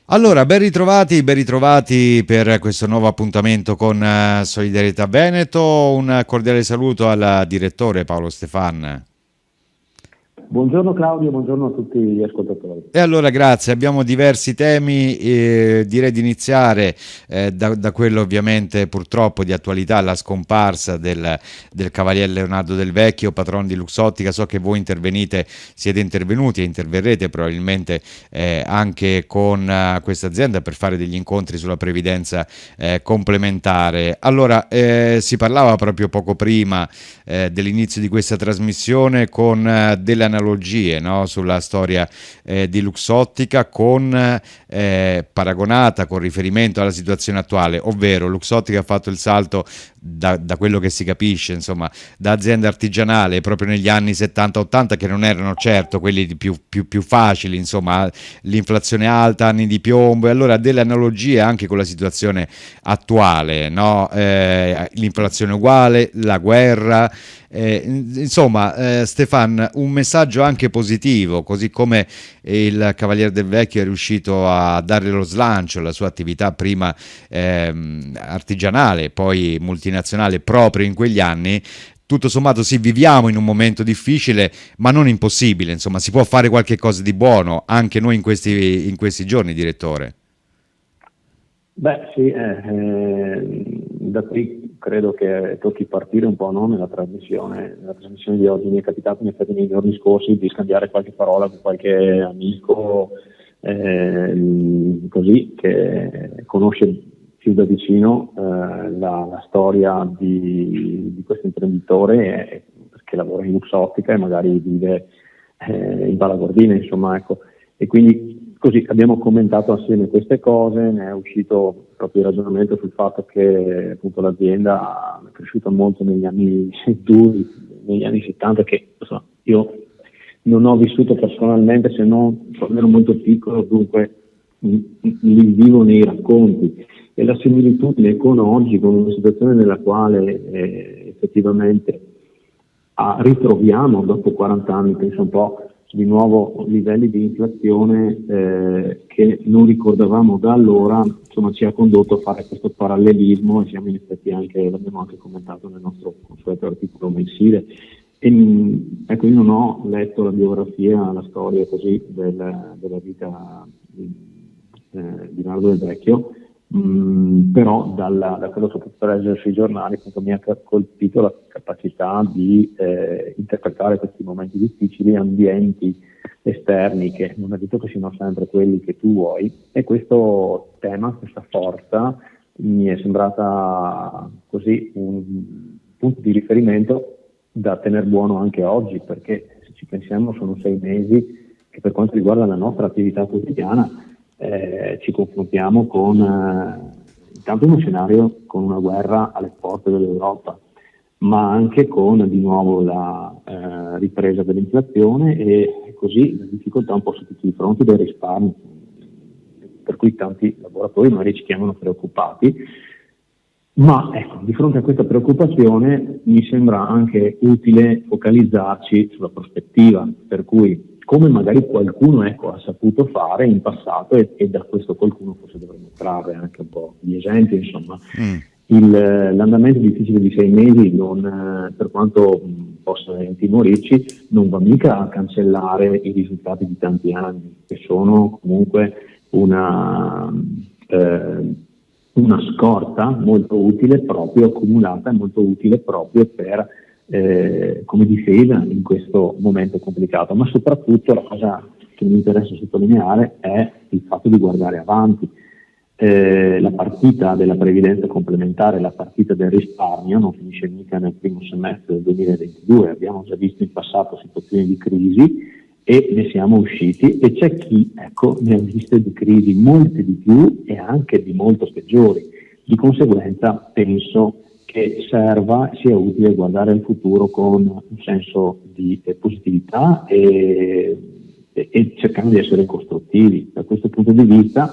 Allora, ben ritrovati per questo nuovo appuntamento con Solidarietà Veneto. Un cordiale saluto al direttore Paolo Stefan. Buongiorno Claudio, buongiorno a tutti gli ascoltatori. E allora grazie, abbiamo diversi temi, direi di iniziare da quello ovviamente purtroppo di attualità, la scomparsa del Cavaliere Leonardo Del Vecchio, patrono di Luxottica. So che voi siete intervenuti e interverrete probabilmente anche con questa azienda per fare degli incontri sulla previdenza complementare. Allora, si parlava proprio poco prima dell'inizio di questa trasmissione con delle analogie, no? Sulla storia di Luxottica paragonata con riferimento alla situazione attuale, ovvero Luxottica ha fatto il salto da quello che si capisce, insomma, da azienda artigianale proprio negli anni 70-80, che non erano certo quelli più facili, insomma, l'inflazione alta, anni di piombo, e allora delle analogie anche con la situazione attuale, no? L'inflazione uguale, la guerra. Stefan, un messaggio anche positivo, così come il Cavaliere del Vecchio è riuscito a dare lo slancio alla sua attività prima artigianale, poi multinazionale, proprio in quegli anni. Tutto sommato sì, viviamo in un momento difficile, ma non impossibile, insomma, si può fare qualche cosa di buono anche noi in questi giorni, direttore. Beh sì, da qui credo che tocchi partire un po', no, nella trasmissione di oggi. Mi è capitato in effetti nei giorni scorsi di scambiare qualche parola con qualche amico così che conosce più da vicino la storia di questo imprenditore che lavora in Luxottica e magari vive in Val Gordina, insomma, ecco. E quindi così abbiamo commentato assieme queste cose, ne è uscito proprio il ragionamento sul fatto che appunto l'azienda è cresciuta molto negli anni duri, negli anni 70, che insomma, io non ho vissuto personalmente, se non quando ero molto piccolo, dunque li vivo nei racconti. E la similitudine con oggi, con una situazione nella quale effettivamente ritroviamo dopo 40 anni, penso un po', di nuovo livelli di inflazione che non ricordavamo da allora, insomma ci ha condotto a fare questo parallelismo e siamo in effetti l'abbiamo anche commentato nel nostro consueto articolo mensile. Ecco, io non ho letto la biografia, la storia così della vita di Leonardo Del Vecchio, però da quello che ho potuto leggere sui giornali appunto, mi ha colpito la capacità di interpretare questi momenti difficili, ambienti esterni che non è detto che siano sempre quelli che tu vuoi, e questo tema, questa forza mi è sembrata così un punto di riferimento da tenere buono anche oggi, perché se ci pensiamo sono 6 mesi che per quanto riguarda la nostra attività quotidiana ci confrontiamo con intanto uno scenario con una guerra alle porte dell'Europa, ma anche con di nuovo la ripresa dell'inflazione e così la difficoltà un po' su tutti i fronti del risparmio, per cui tanti lavoratori magari ci chiamano preoccupati. Ma ecco, di fronte a questa preoccupazione mi sembra anche utile focalizzarci sulla prospettiva, per cui come magari qualcuno ha saputo fare in passato e da questo qualcuno forse dovremmo trarre anche un po' di esempi, insomma. L'andamento difficile di 6 mesi, per quanto possa intimorirci, non va mica a cancellare i risultati di tanti anni, che sono comunque una scorta molto utile proprio accumulata e molto utile proprio per come difesa in questo momento complicato, ma soprattutto la cosa che mi interessa sottolineare è il fatto di guardare avanti. La partita della previdenza complementare, la partita del risparmio non finisce mica nel primo semestre del 2022, abbiamo già visto in passato situazioni di crisi e ne siamo usciti, e c'è chi ne ha viste di crisi molte di più e anche di molto peggiori. Di conseguenza penso che sia utile guardare al futuro con un senso di positività e cercando di essere costruttivi. Da questo punto di vista,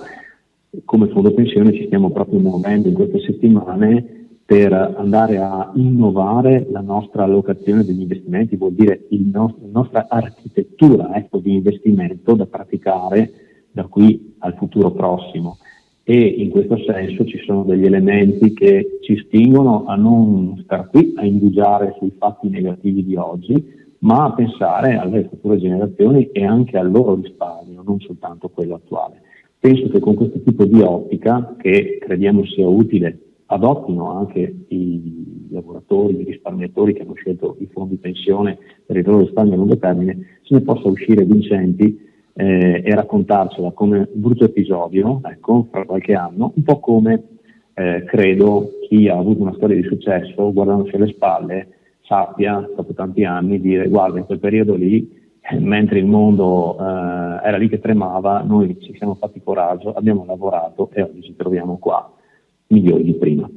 come Fondo Pensione ci stiamo proprio muovendo in queste settimane per andare a innovare la nostra allocazione degli investimenti, vuol dire la nostra architettura di investimento da praticare da qui al futuro prossimo, e in questo senso ci sono degli elementi che ci spingono a non star qui a indugiare sui fatti negativi di oggi, ma a pensare alle future generazioni e anche al loro risparmio, non soltanto quello attuale. Penso che con questo tipo di ottica, che crediamo sia utile, adottino anche i lavoratori, i risparmiatori che hanno scelto i fondi pensione per il loro risparmio a lungo termine, se ne possa uscire vincenti e raccontarcela come un brutto episodio, ecco, fra qualche anno, un po' come credo chi ha avuto una storia di successo, guardandosi alle spalle, sappia, dopo tanti anni, dire guarda, in quel periodo lì, mentre il mondo era lì che tremava, noi ci siamo fatti coraggio, abbiamo lavorato e oggi ci troviamo qua, migliori di prima.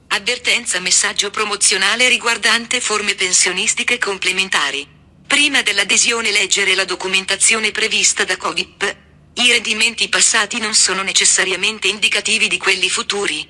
Avvertenza, messaggio promozionale riguardante forme pensionistiche complementari. Prima dell'adesione leggere la documentazione prevista da Codip. I rendimenti passati non sono necessariamente indicativi di quelli futuri.